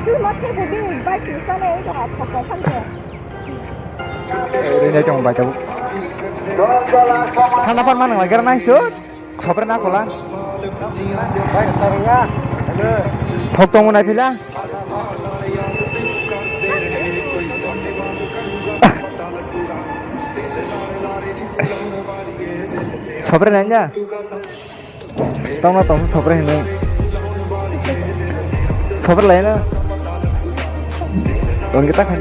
뭐 태국이 빨리 일산에 이거 갖고 산대. Ini cuma baca bu. Hanapan mana lagi karena itu? Soper nak kola. Baik taruhnya. Thok tong mana pila? Soper nanya. Tong na tong soper ini. Soper lain na. Dong kita kan.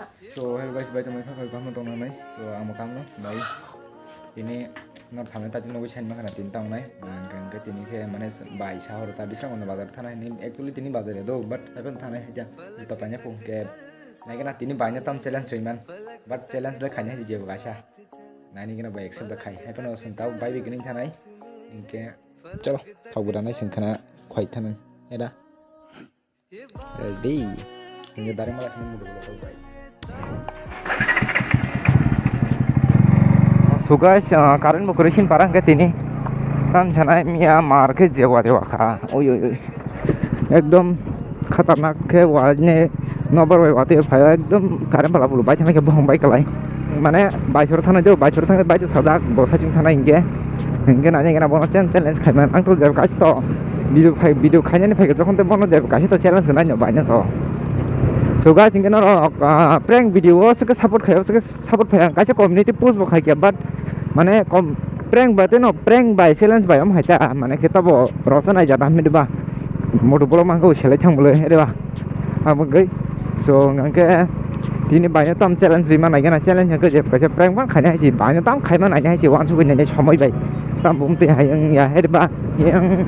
So hello guys, baca mereka kalau kamu tahu namanya, so amo kamu, baik. Ini nor sampai tadi nunggu saya makan nanti tahu nih, kan ke ini kayak mana bayi sahur tapi sekarang mana bazar tanah ini, actually ini bazar itu, but apa tanah aja, itu tanya pun kayak, nah ini nanti ini banyak tam challenge cuman, but challenge lah kayaknya jadi bahasa, nah ini kena baik sebab kayak, apa nol tahu bayi begini tanah ini, kayak, coba kau berani sih kena kuat tanah, ya dah, ready, ini dari malah sini mudah mudah kau baik. So guys, karen mo kurishin parang katini tam janai miya मार के जेवा देवा का ओय ओय एकदम खतरनाक के वाजने नंबर वे बाते भाई एकदम karen pala bulu baca के बहम बाइक लाई माने बाइसर थाना जो बाइसर थाना बाइजो सदा बसा जुम थाना इंगे ना इंगे ना बोनो चैलेंज खाइमान आं तो जेब कासि तो भिडियो खाइनानै फैगो जखन ते बोनो जेब कासि तो चैलेंज नायनो बायनो तो So guys, ini kan prank video, suka support kayak kasih community post bukai kia, but mana prank berarti no prank by challenge by om haja, mana kita bo rosan aja dah mesti bah, mau dulu mangkau challenge yang boleh, ada bah, apa guys, so ngangke ini banyak tam challenge lima lagi na challenge yang kerja kasih prank pun kayaknya sih banyak tam kayak mana aja sih, wan suka nyanyi semua baik, tam bukti yang ya ada bah, yang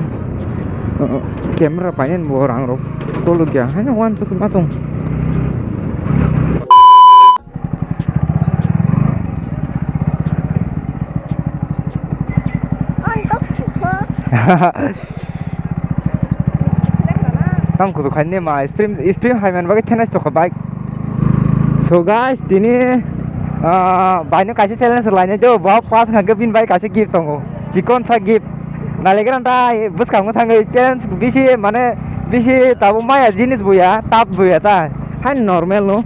kamera banyak orang ro, tolong ya, hanya wan suka matung. Tam kudu khanne ma stream haiman bagi tenas to khabai. So guys, ini baino kasih challenge lainnya jo bawa pas ngage bin bai kasih gift tongo. Cikon sa gift. Nalegeran ta bus kamu thangai challenge bisi mane bisi tabu maya jinis buya, tap buya ta. Han normal no.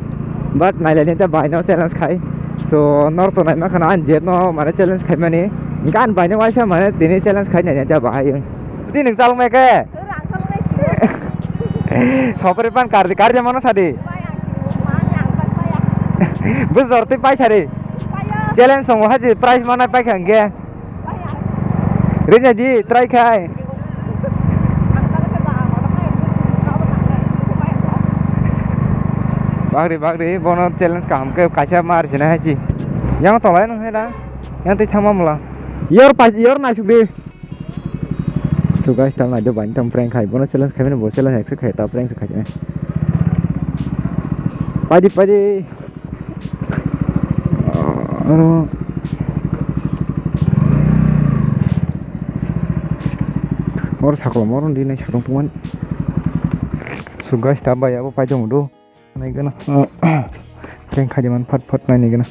But nalene ta baino challenge khai. So norto nai ma khana anjet no mane challenge khai mane. Kan baino waisa mane tini challenge khai nya ja bahai. Ti ning chalong me ke? Sopere pan karja mana sadi? Bus dorti pai sari. Challenge song haji prize mana pai khangge? Rina ji try khai. Bagri bono challenge kam ke kasih mar sini haji. Yang tolai nang heda. Yang ti sama mula. Yor na subi. So guys, tam ada banyak tam prank khai. Bono challenge khai, bono challenge ekse khai, ta prank se khai. Padi. Or saklo moron di nai sarung puan. So guys, tabah ya, apa jong do. Nai gana. Prank khai jaman fat nai gana.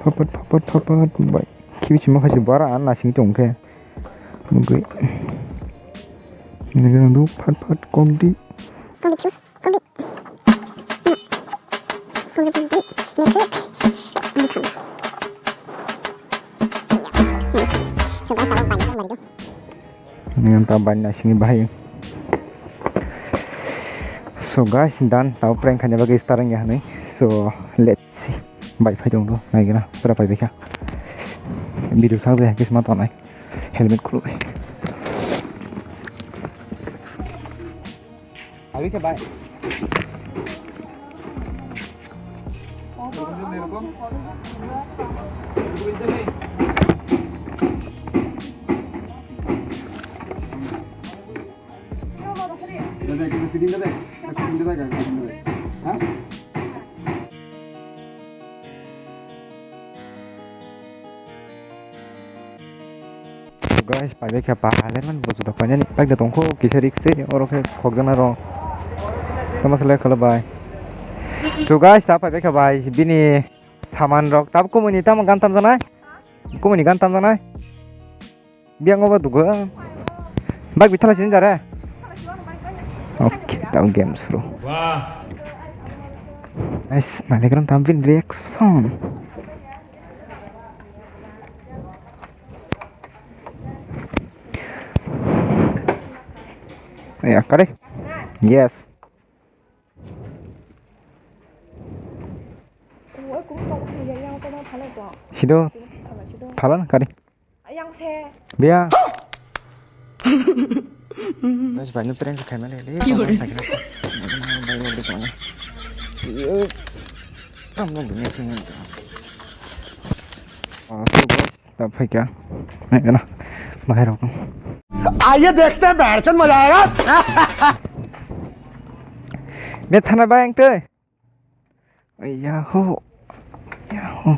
Fat baik. Kibi cuma kasih bara an nasi congke. Mungkin ini kan tuh fat komedi cus komedi ini yang tambahan nasi bahaya. So guys, dan tahu prank hanya bagi sekarang ya nih. So let's see. Baik aja dong, naik na berapa ya? Video saya kisah mata naik. Helmet खुलो है अभी के bye guys, pakai apa halen man buat dokannya nih, pakai tongko kisah riksi orang ke khogana ro, sama selesai kalau bay. So guys, tapi pakai bay, bini saman rok, tapi komunitas menggantam sana, komunitas gantam sana. Dia ngobat tuh gua. Bag bitala sini jare. Oke, tahu game seru. Wah. Nice, nah ini kan tampil reaction. Ya, kare. Yes. ủa cũng không thì vậy nhau tôi đâu phải là bỏ Sido, thật là chứ đâu talan kare. yang xe Biar. Guys, banyak tren ke kamera ini. Kamu punya sini. Oh, guys, तब है क्या? नहीं ना, बाहर हो. आइए देखते हैं बैठचंद मजा आएगा मैं थाना बैंक तो Yahoo Yahoo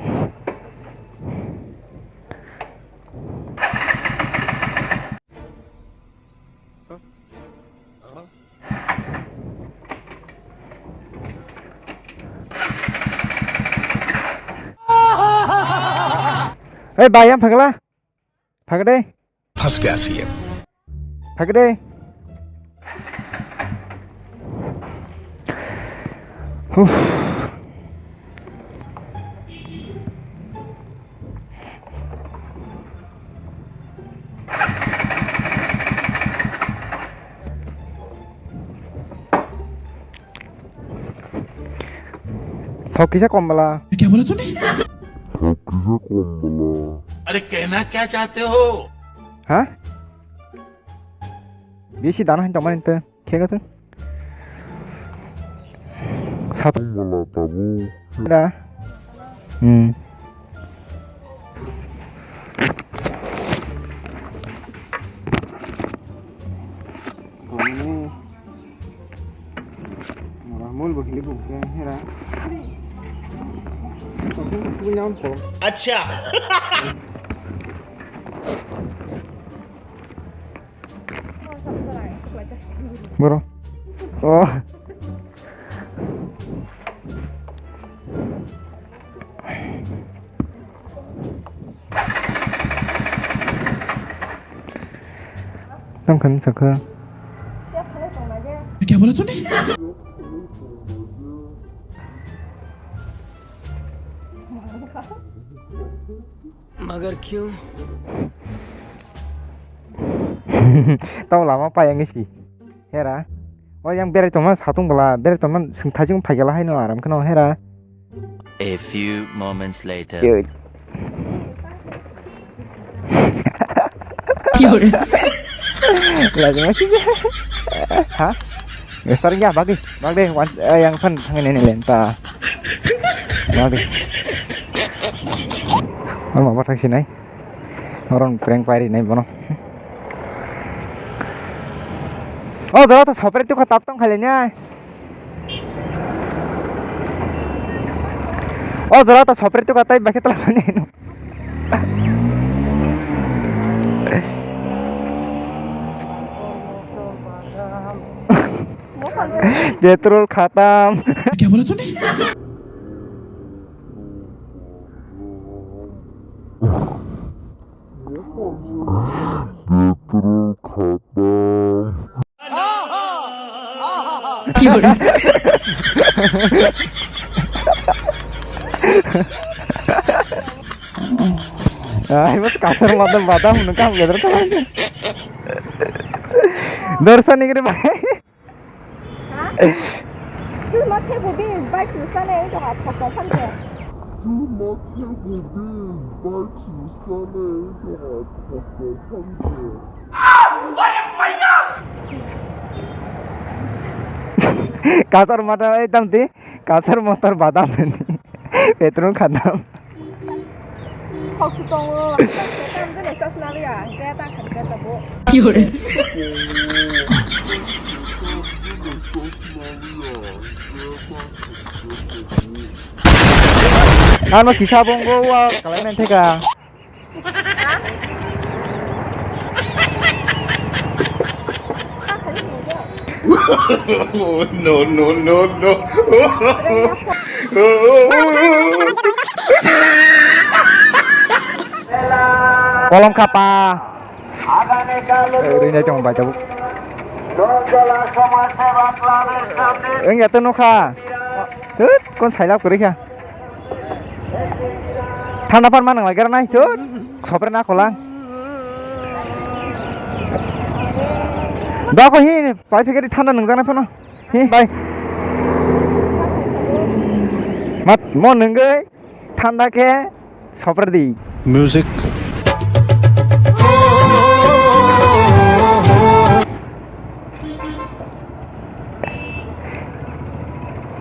bayam phagla phag đây फंस गया सीएम phag đây थोकी से कम वाला क्या बोला तूने अरे कहना क्या चाहते हो? hả? Biasa dah nak coba nanti, kaya kata. Satu. Dah. Kau ni malah mul begini bukan, hera. Kau tu punya apa? अच्छा. Bro. Oh. Tông khẩn sạc hơn. क्या बोला तूने मगर क्यों? Tahu lama apa yang isi? Hera. Oh yang beri teman satu bela, beri teman sengtajung pagi lah ini aram kena hera. A few moments later. Lagi masih. Hah? Gestar ya bagi, bagi yang kan tangan ini lenta. Bagi. Mau apa taksi naik? Orang prank fire naik bono. Oh, dah tu sopir tu kau tong kalinya. Oh, dah tu sopir tu kata ibu kita lalu ni. Petrol khatam. क्या बोला तूने Ini kasar mata batam nukam gedar kan. Dर्शन निकले भाई. chứ mà theo của bên bác sĩ sang đây cho họ thật là thân thiện kasar mata hitam ti kasar motor badam ini petrol khatam học sự công ơ cái tam cái này sao nào à cái ta khẩn cái tập bộ Ano kisah bonggo wa kalian nanti ka? No, no, no, no. Kolom kapal. ओरैनो दं बायदाव enggak tuh kah tuh kon sailap kuri kah thanda pan mana lagi karena itu sopir nak kolang dah kau hi pai fikir thanda nenggang apa no hi pai mat mau nenggai thanda ke sopir di Music.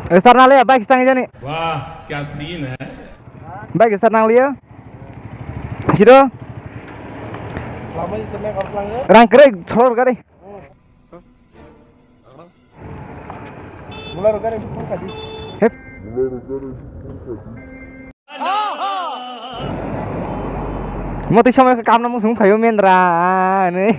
start nang liya baik stang aja nih वाह क्या scene है baik start nang liya sido rang kere chor gari hep mau tuh sama ke kamar musuh kayu mendra nih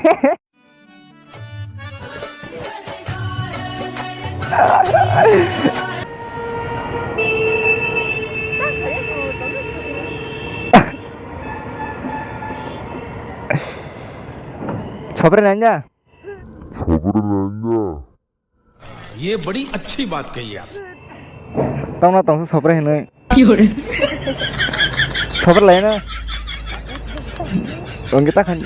खबर नंजा ये बड़ी अच्छी बात कही आप tao nó tổng số sập này này sập lại nó còn cái tắc hình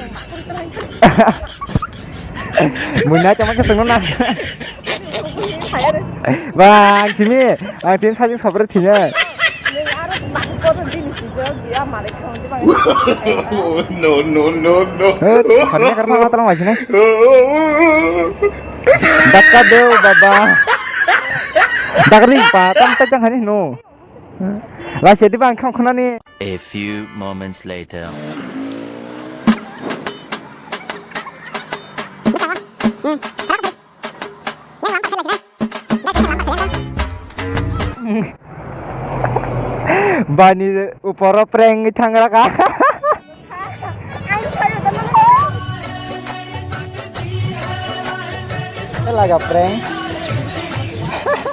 mình nói cho mấy cái từng nó nè và anh Jimmy 사진 sập rồi thì nhá no no no no karena apa tolong aja nih dekat deh baba dekat nih pak tam tegang hari no lah jadi bang kamu kena nih A few moments later. Bani upara prank thangara ka laga prank